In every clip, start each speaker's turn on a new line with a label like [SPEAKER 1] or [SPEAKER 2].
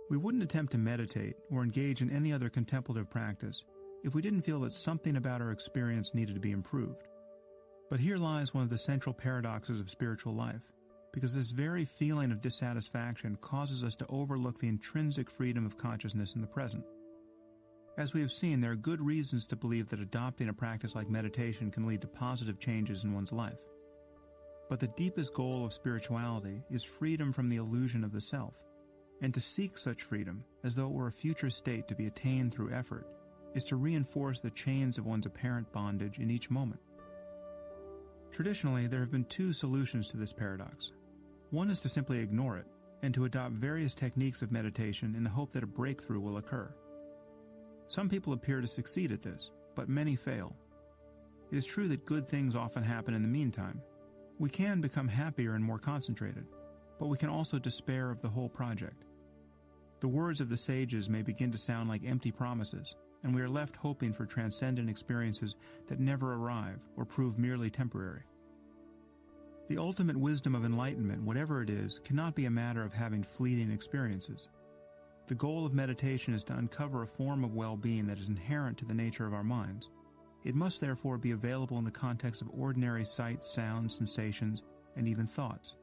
[SPEAKER 1] We wouldn't attempt to meditate or engage in any other contemplative practice if we didn't feel that something about our experience needed to be improved. But here lies one of the central paradoxes of spiritual life, because this very feeling of dissatisfaction causes us to overlook the intrinsic freedom of consciousness in the present. As we have seen, there are good reasons to believe that adopting a practice like meditation can lead to positive changes in one's life. But the deepest goal of spirituality is freedom from the illusion of the self, and to seek such freedom, as though it were a future state to be attained through effort, is to reinforce the chains of one's apparent bondage in each moment. Traditionally, there have been two solutions to this paradox. One is to simply ignore it, and to adopt various techniques of meditation in the hope that a breakthrough will occur. Some people appear to succeed at this, but many fail. It is true that good things often happen in the meantime. We can become happier and more concentrated, but we can also despair of the whole project. The words of the sages may begin to sound like empty promises, and we are left hoping for transcendent experiences that never arrive or prove merely temporary. The ultimate wisdom of enlightenment, whatever it is, cannot be a matter of having fleeting experiences. The goal of meditation is to uncover a form of well-being that is inherent to the nature of our minds. It must therefore be available in the context of ordinary sights, sounds, sensations, and even thoughts.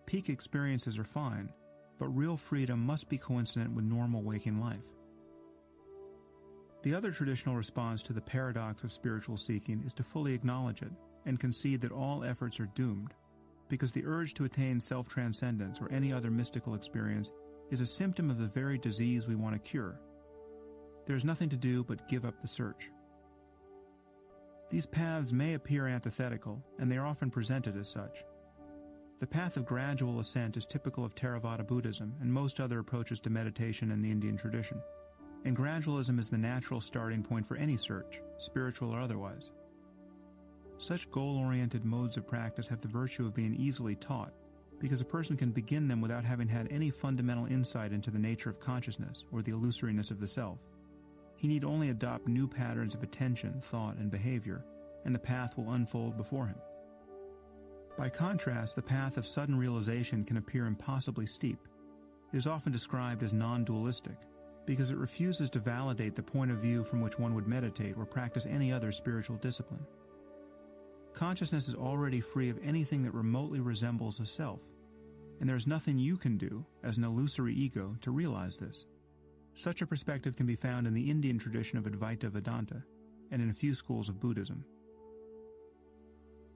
[SPEAKER 1] Peak experiences are fine, but real freedom must be coincident with normal waking life. The other traditional response to the paradox of spiritual seeking is to fully acknowledge it and concede that all efforts are doomed, because the urge to attain self-transcendence or any other mystical experience is a symptom of the very disease we want to cure. There is nothing to do but give up the search. These paths may appear antithetical, and they are often presented as such. The path of gradual ascent is typical of Theravada Buddhism and most other approaches to meditation in the Indian tradition, and gradualism is the natural starting point for any search, spiritual or otherwise. Such goal-oriented modes of practice have the virtue of being easily taught, because a person can begin them without having had any fundamental insight into the nature of consciousness or the illusoriness of the self. He need only adopt new patterns of attention, thought, and behavior, and the path will unfold before him. By contrast, the path of sudden realization can appear impossibly steep. It is often described as non-dualistic, because it refuses to validate the point of view from which one would meditate or practice any other spiritual discipline. Consciousness is already free of anything that remotely resembles a self, and there is nothing you can do, as an illusory ego, to realize this. Such a perspective can be found in the Indian tradition of Advaita Vedanta, and in a few schools of Buddhism.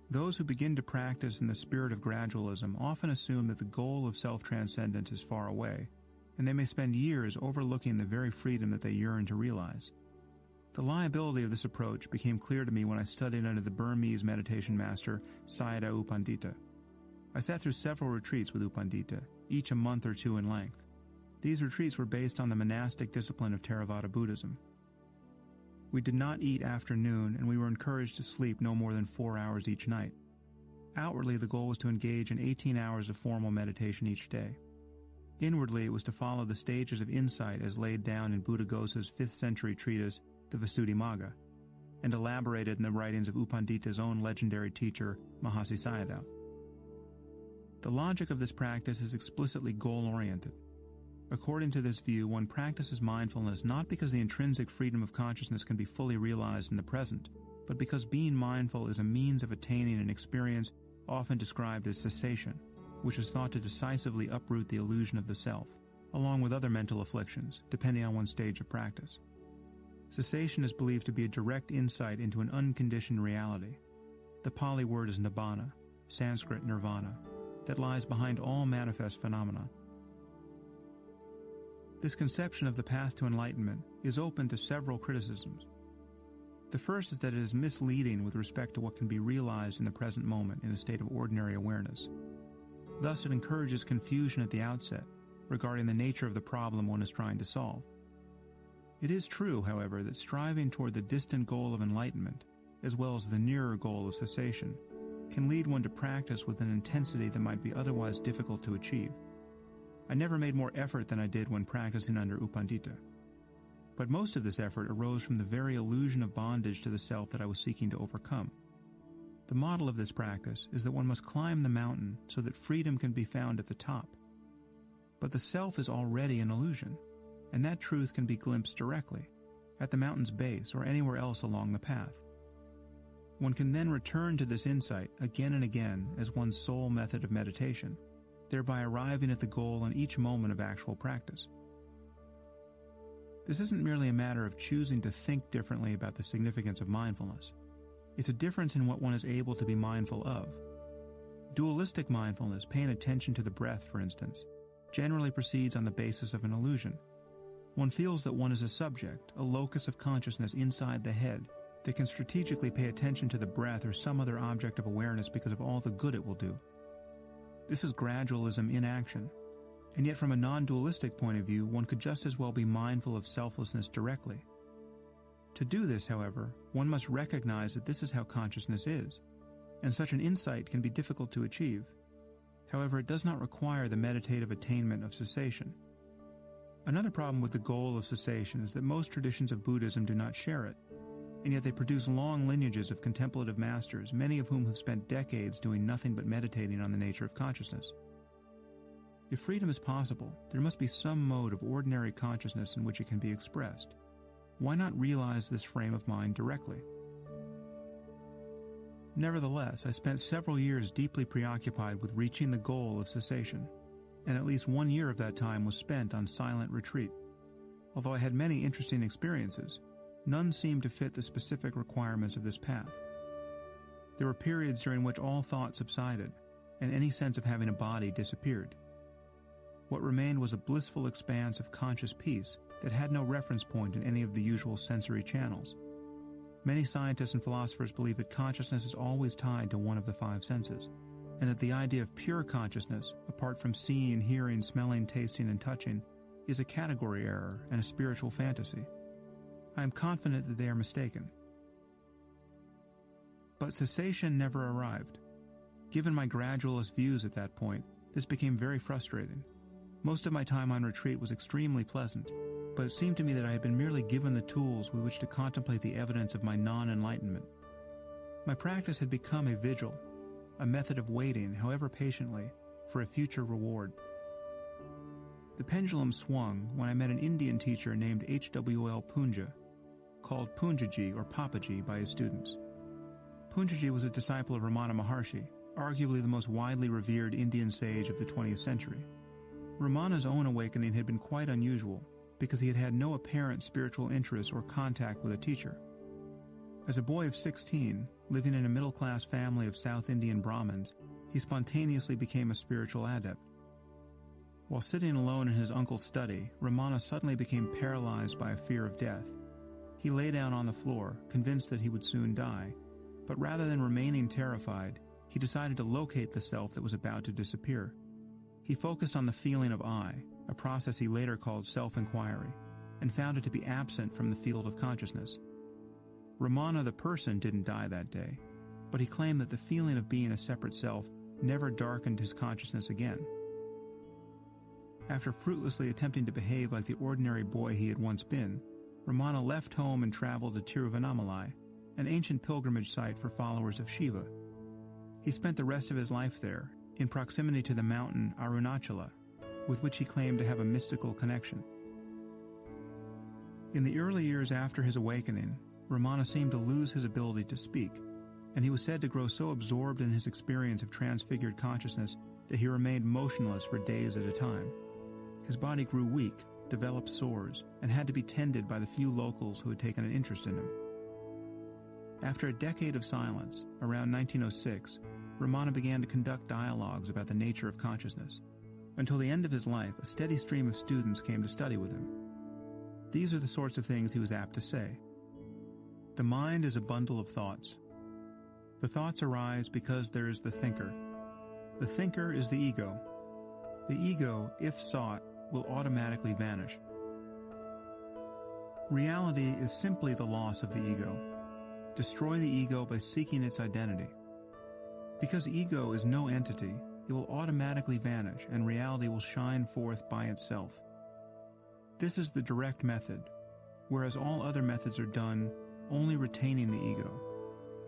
[SPEAKER 1] Those who begin to practice in the spirit of gradualism often assume that the goal of self-transcendence is far away, and they may spend years overlooking the very freedom that they yearn to realize. The liability of this approach became clear to me when I studied under the Burmese meditation master Sayadaw U Pandita. I sat through several retreats with U Pandita, each a month or two in length. These retreats were based on the monastic discipline of Theravada Buddhism. We did not eat after noon, and we were encouraged to sleep no more than 4 hours each night. Outwardly, the goal was to engage in 18 hours of formal meditation each day. Inwardly, it was to follow the stages of insight as laid down in Buddhaghosa's 5th century treatise, the Visuddhimagga, and elaborated in the writings of U Pandita's own legendary teacher, Mahasi Sayadaw. The logic of this practice is explicitly goal-oriented. According to this view, one practices mindfulness not because the intrinsic freedom of consciousness can be fully realized in the present, but because being mindful is a means of attaining an experience often described as cessation, which is thought to decisively uproot the illusion of the self, along with other mental afflictions, depending on one's stage of practice. Cessation is believed to be a direct insight into an unconditioned reality. The Pali word is nibbana, Sanskrit nirvana, that lies behind all manifest phenomena. This conception of the path to enlightenment is open to several criticisms. The first is that it is misleading with respect to what can be realized in the present moment in a state of ordinary awareness. Thus, it encourages confusion at the outset regarding the nature of the problem one is trying to solve. It is true, however, that striving toward the distant goal of enlightenment, as well as the nearer goal of cessation, can lead one to practice with an intensity that might be otherwise difficult to achieve. I never made more effort than I did when practicing under U Pandita. But most of this effort arose from the very illusion of bondage to the self that I was seeking to overcome. The model of this practice is that one must climb the mountain so that freedom can be found at the top. But the self is already an illusion, and that truth can be glimpsed directly, at the mountain's base or anywhere else along the path. One can then return to this insight again and again as one's sole method of meditation, thereby arriving at the goal in each moment of actual practice. This isn't merely a matter of choosing to think differently about the significance of mindfulness. It's a difference in what one is able to be mindful of. Dualistic mindfulness, paying attention to the breath, for instance, generally proceeds on the basis of an illusion. One feels that one is a subject, a locus of consciousness inside the head, that can strategically pay attention to the breath or some other object of awareness because of all the good it will do. This is gradualism in action. And yet from a non-dualistic point of view, one could just as well be mindful of selflessness directly. To do this, however, one must recognize that this is how consciousness is, and such an insight can be difficult to achieve. However, it does not require the meditative attainment of cessation. Another problem with the goal of cessation is that most traditions of Buddhism do not share it, and yet they produce long lineages of contemplative masters, many of whom have spent decades doing nothing but meditating on the nature of consciousness. If freedom is possible, there must be some mode of ordinary consciousness in which it can be expressed. Why not realize this frame of mind directly? Nevertheless, I spent several years deeply preoccupied with reaching the goal of cessation, and at least 1 year of that time was spent on silent retreat. Although I had many interesting experiences, none seemed to fit the specific requirements of this path. There were periods during which all thought subsided, and any sense of having a body disappeared. What remained was a blissful expanse of conscious peace that had no reference point in any of the usual sensory channels. Many scientists and philosophers believe that consciousness is always tied to one of the five senses, and that the idea of pure consciousness, apart from seeing, hearing, smelling, tasting, and touching, is a category error and a spiritual fantasy. I am confident that they are mistaken. But cessation never arrived. Given my gradualist views at that point, this became very frustrating. Most of my time on retreat was extremely pleasant, but it seemed to me that I had been merely given the tools with which to contemplate the evidence of my non-enlightenment. My practice had become a vigil, a method of waiting, however patiently, for a future reward. The pendulum swung when I met an Indian teacher named H.W.L. Punja, called Punjaji or Papaji by his students. Punjaji was a disciple of Ramana Maharshi, arguably the most widely revered Indian sage of the 20th century. Ramana's own awakening had been quite unusual because he had had no apparent spiritual interest or contact with a teacher. As a boy of 16, living in a middle-class family of South Indian Brahmins, he spontaneously became a spiritual adept. While sitting alone in his uncle's study, Ramana suddenly became paralyzed by a fear of death. He lay down on the floor, convinced that he would soon die, but rather than remaining terrified, he decided to locate the self that was about to disappear. He focused on the feeling of I, a process he later called self-inquiry, and found it to be absent from the field of consciousness. Ramana the person didn't die that day, but he claimed that the feeling of being a separate self never darkened his consciousness again. After fruitlessly attempting to behave like the ordinary boy he had once been, Ramana left home and traveled to Tiruvannamalai, an ancient pilgrimage site for followers of Shiva. He spent the rest of his life there, in proximity to the mountain Arunachala, with which he claimed to have a mystical connection. In the early years after his awakening, Ramana seemed to lose his ability to speak, and he was said to grow so absorbed in his experience of transfigured consciousness that he remained motionless for days at a time. His body grew weak, developed sores, and had to be tended by the few locals who had taken an interest in him. After a decade of silence, around 1906, Ramana began to conduct dialogues about the nature of consciousness. Until the end of his life, a steady stream of students came to study with him. These are the sorts of things he was apt to say. The mind is a bundle of thoughts. The thoughts arise because there is the thinker. The thinker is the ego. The ego, if sought, will automatically vanish. Reality is simply the loss of the ego. Destroy the ego by seeking its identity. Because ego is no entity, it will automatically vanish and reality will shine forth by itself. This is the direct method, whereas all other methods are done only retaining the ego.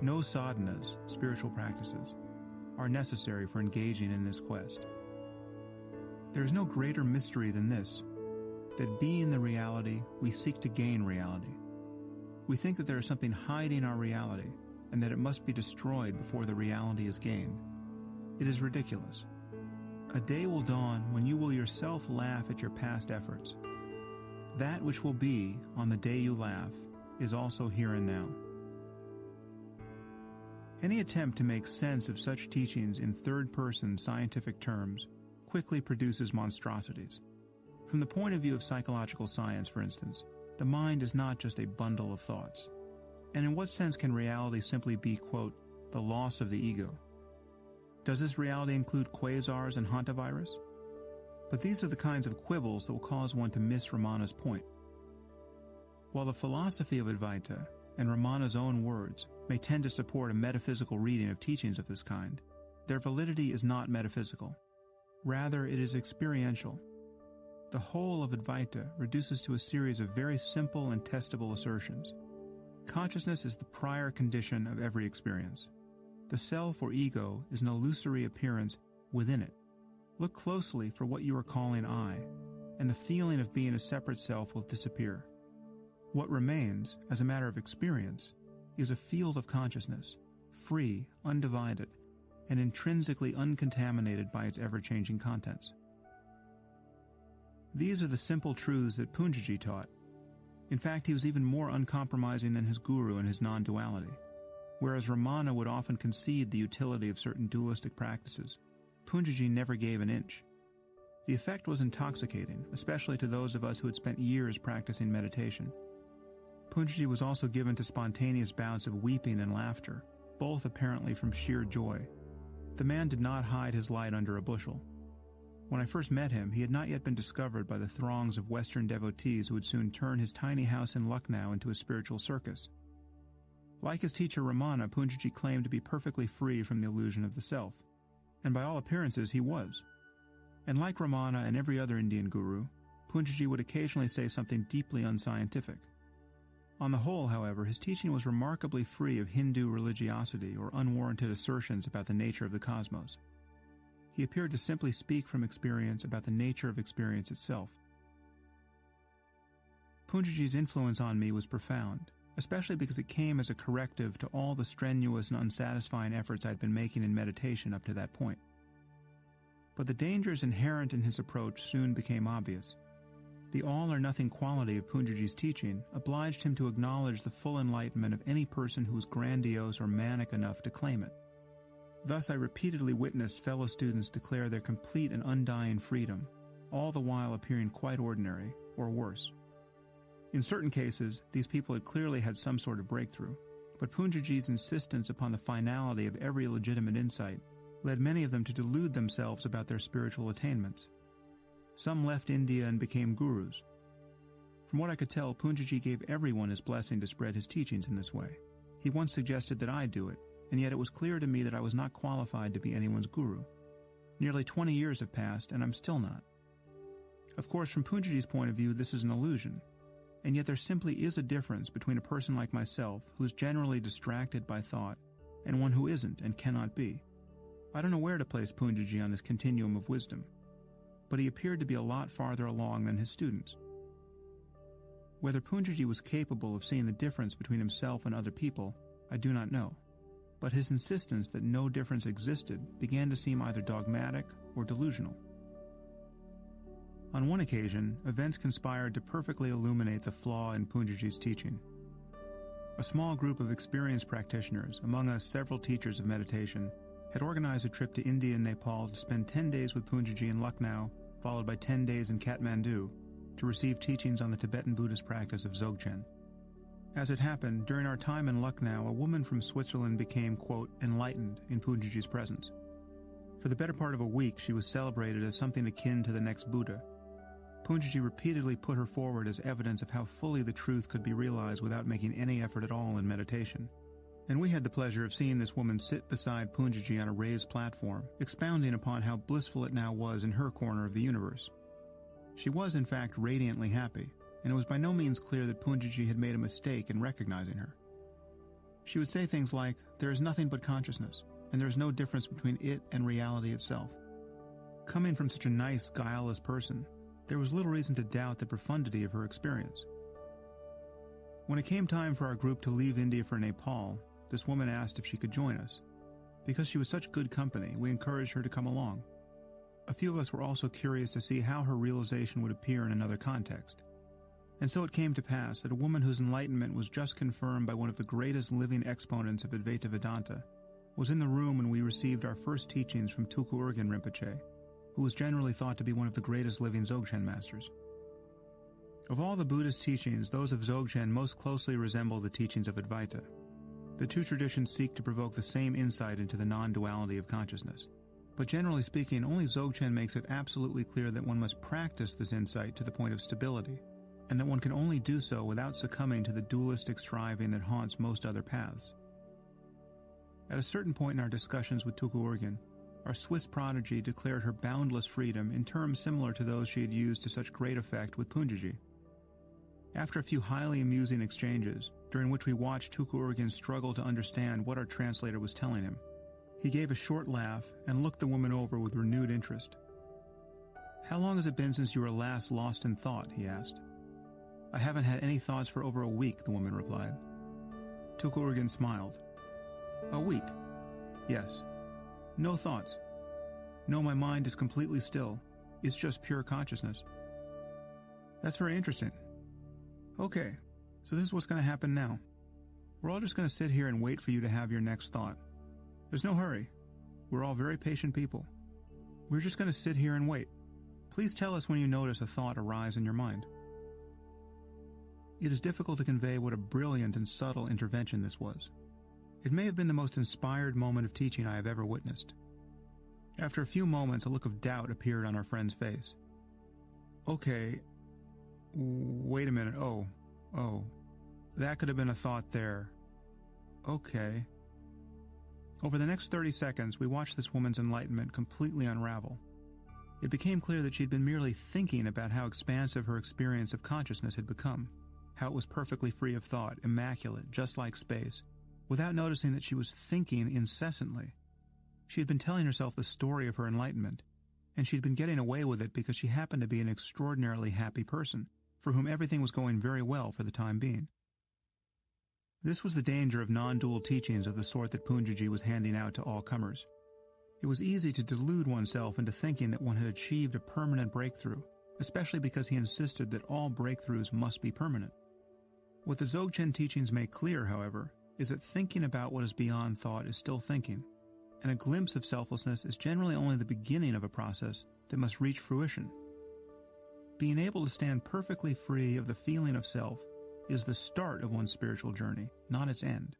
[SPEAKER 1] No sadhanas, spiritual practices, are necessary for engaging in this quest. There is no greater mystery than this, that being the reality, we seek to gain reality. We think that there is something hiding our reality, and that it must be destroyed before the reality is gained. It is ridiculous. A day will dawn when you will yourself laugh at your past efforts. That which will be on the day you laugh is also here and now. Any attempt to make sense of such teachings in third-person scientific terms quickly produces monstrosities. From the point of view of psychological science, for instance, the mind is not just a bundle of thoughts. And in what sense can reality simply be, quote, the loss of the ego? Does this reality include quasars and hantavirus? But these are the kinds of quibbles that will cause one to miss Ramana's point. While the philosophy of Advaita and Ramana's own words may tend to support a metaphysical reading of teachings of this kind, their validity is not metaphysical. Rather, it is experiential. The whole of Advaita reduces to a series of very simple and testable assertions. Consciousness is the prior condition of every experience. The self or ego is an illusory appearance within it. Look closely for what you are calling I, and the feeling of being a separate self will disappear. What remains, as a matter of experience, is a field of consciousness, free, undivided, and intrinsically uncontaminated by its ever-changing contents. These are the simple truths that Punjaji taught. In fact, he was even more uncompromising than his guru in his non-duality. Whereas Ramana would often concede the utility of certain dualistic practices, Punjaji never gave an inch. The effect was intoxicating, especially to those of us who had spent years practicing meditation. Punjaji was also given to spontaneous bouts of weeping and laughter, both apparently from sheer joy. The man did not hide his light under a bushel. When I first met him, he had not yet been discovered by the throngs of Western devotees who would soon turn his tiny house in Lucknow into a spiritual circus. Like his teacher Ramana, Punjaji claimed to be perfectly free from the illusion of the self, and by all appearances he was. And like Ramana and every other Indian guru, Punjaji would occasionally say something deeply unscientific. On the whole, however, his teaching was remarkably free of Hindu religiosity or unwarranted assertions about the nature of the cosmos. He appeared to simply speak from experience about the nature of experience itself. Punjaji's influence on me was profound, especially because it came as a corrective to all the strenuous and unsatisfying efforts I'd been making in meditation up to that point. But the dangers inherent in his approach soon became obvious. The all-or-nothing quality of Punjaji's teaching obliged him to acknowledge the full enlightenment of any person who was grandiose or manic enough to claim it. Thus I repeatedly witnessed fellow students declare their complete and undying freedom, all the while appearing quite ordinary, or worse. In certain cases, these people had clearly had some sort of breakthrough, but Punjaji's insistence upon the finality of every legitimate insight led many of them to delude themselves about their spiritual attainments. Some left India and became gurus. From what I could tell, Punjaji gave everyone his blessing to spread his teachings in this way. He once suggested that I do it, and yet it was clear to me that I was not qualified to be anyone's guru. Nearly 20 years have passed, and I'm still not. Of course, from Punjaji's point of view, this is an illusion, and yet there simply is a difference between a person like myself, who is generally distracted by thought, and one who isn't and cannot be. I don't know where to place Punjaji on this continuum of wisdom, but he appeared to be a lot farther along than his students. Whether Punjaji was capable of seeing the difference between himself and other people, I do not know, but his insistence that no difference existed began to seem either dogmatic or delusional. On one occasion, events conspired to perfectly illuminate the flaw in Punjaji's teaching. A small group of experienced practitioners, among us several teachers of meditation, had organized a trip to India and Nepal to spend 10 days with Punjaji in Lucknow, followed by 10 days in Kathmandu, to receive teachings on the Tibetan Buddhist practice of Dzogchen. As it happened, during our time in Lucknow, a woman from Switzerland became, quote, enlightened in Punjaji's presence. For the better part of a week, she was celebrated as something akin to the next Buddha. Punjaji repeatedly put her forward as evidence of how fully the truth could be realized without making any effort at all in meditation. And we had the pleasure of seeing this woman sit beside Punjaji on a raised platform, expounding upon how blissful it now was in her corner of the universe. She was, in fact, radiantly happy, and it was by no means clear that Punjaji had made a mistake in recognizing her. She would say things like, "There is nothing but consciousness, and there is no difference between it and reality itself. Coming from such a nice, guileless person, there was little reason to doubt the profundity of her experience. When it came time for our group to leave India for Nepal, this woman asked if she could join us. Because she was such good company, we encouraged her to come along. A few of us were also curious to see how her realization would appear in another context. And so it came to pass that a woman whose enlightenment was just confirmed by one of the greatest living exponents of Advaita Vedanta was in the room when we received our first teachings from Tulku Urgyen Rinpoche, who was generally thought to be one of the greatest living Dzogchen masters. Of all the Buddhist teachings, those of Dzogchen most closely resemble the teachings of Advaita. The two traditions seek to provoke the same insight into the non-duality of consciousness. But generally speaking, only Dzogchen makes it absolutely clear that one must practice this insight to the point of stability, and that one can only do so without succumbing to the dualistic striving that haunts most other paths. At a certain point in our discussions with Tulku Urgyen, our Swiss prodigy declared her boundless freedom in terms similar to those she had used to such great effect with Punjaji. After a few highly amusing exchanges, during which we watched Tulku Urgyen struggle to understand what our translator was telling him, he gave a short laugh and looked the woman over with renewed interest. "How long has it been since you were last lost in thought?" he asked. "I haven't had any thoughts for over a week," the woman replied. Tulku Urgyen smiled. "A week?" "Yes. No thoughts. No, my mind is completely still. It's just pure consciousness." "That's very interesting. Okay, so this is what's going to happen now. We're all just going to sit here and wait for you to have your next thought. There's no hurry. We're all very patient people. We're just going to sit here and wait. Please tell us when you notice a thought arise in your mind." It is difficult to convey what a brilliant and subtle intervention this was. It may have been the most inspired moment of teaching I have ever witnessed. After a few moments, a look of doubt appeared on our friend's face. "Okay, wait a minute, oh, that could have been a thought there. Okay." Over the next 30 seconds, we watched this woman's enlightenment completely unravel. It became clear that she'd been merely thinking about how expansive her experience of consciousness had become, how it was perfectly free of thought, immaculate, just like space, without noticing that she was thinking incessantly. She had been telling herself the story of her enlightenment, and she'd been getting away with it because she happened to be an extraordinarily happy person, for whom everything was going very well for the time being. This was the danger of non-dual teachings of the sort that Punjaji was handing out to all comers. It was easy to delude oneself into thinking that one had achieved a permanent breakthrough, especially because he insisted that all breakthroughs must be permanent. What the Dzogchen teachings make clear, however, is that thinking about what is beyond thought is still thinking, and a glimpse of selflessness is generally only the beginning of a process that must reach fruition. Being able to stand perfectly free of the feeling of self is the start of one's spiritual journey, not its end.